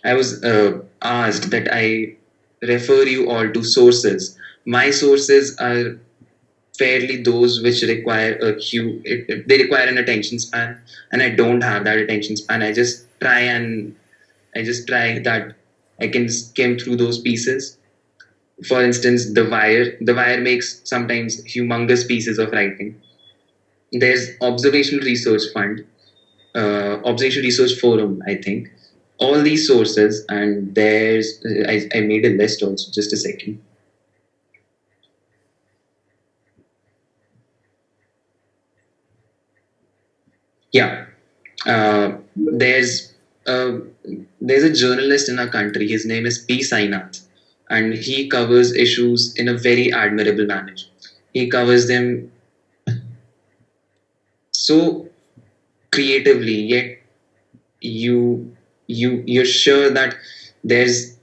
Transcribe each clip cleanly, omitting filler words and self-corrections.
I was asked that I refer you all to sources. My sources are fairly those which require they require an attention span, and I don't have that attention span. I just try that I can skim through those pieces. For instance, The Wire makes sometimes humongous pieces of writing. There's Observation Research Forum, I think. All these sources, and I made a list also. Just a second. Yeah, uh, there's uh, there's a journalist in our country. His name is P. Sainath, and he covers issues in a very admirable manner. He covers them so creatively, yet you're sure that there's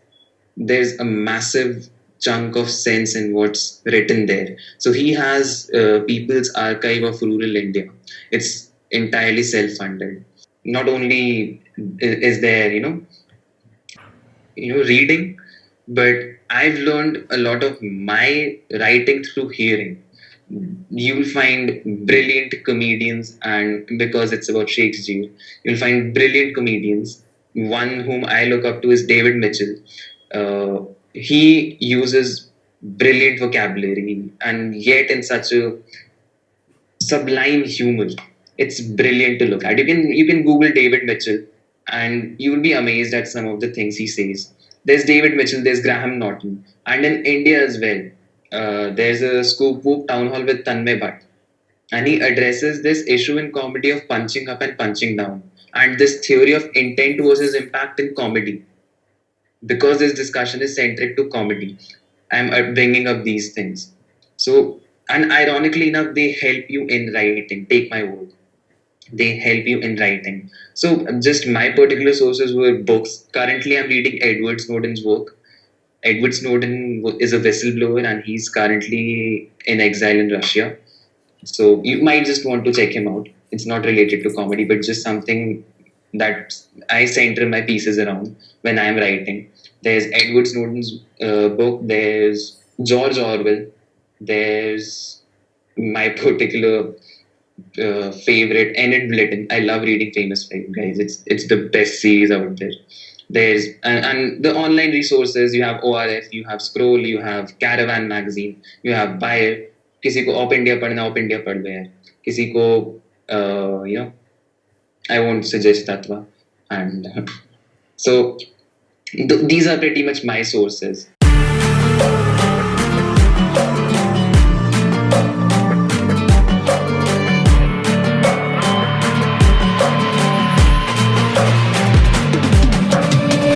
there's a massive chunk of sense in what's written there. So he has People's Archive of Rural India. It's entirely self-funded. Not only is there, reading, but I've learned a lot of my writing through hearing. You'll find brilliant comedians, and because it's about Shakespeare, you'll find brilliant comedians. One whom I look up to is David Mitchell. He uses brilliant vocabulary, and yet in such a sublime humor. It's brilliant to look at. You can Google David Mitchell, and you will be amazed at some of the things he says. There's David Mitchell, there's Graham Norton, and in India as well. There's a Scoop Whoop town hall with Tanmay Bhatt, and he addresses this issue in comedy of punching up and punching down, and this theory of intent versus impact in comedy. Because this discussion is centric to comedy, I'm bringing up these things. So, and ironically enough, they help you in writing. Take my word, they help you in writing. So, just my particular sources were books. Currently, I'm reading Edward Snowden's work. Edward Snowden is a whistleblower, and he's currently in exile in Russia. So, you might just want to check him out. It's not related to comedy, but just something that I center my pieces around when I'm writing. There's Edward Snowden's book. There's George Orwell. There's my particular favorite, Enid Blyton. I love reading famous guys. It's the best series out there. And the online resources. You have ORF, you have Scroll, you have Caravan magazine, you have Buyer. किसी को Op India पढ़ना Op India पढ़ लो यार. किसी को I won't suggest Tatva. And so these are pretty much my sources.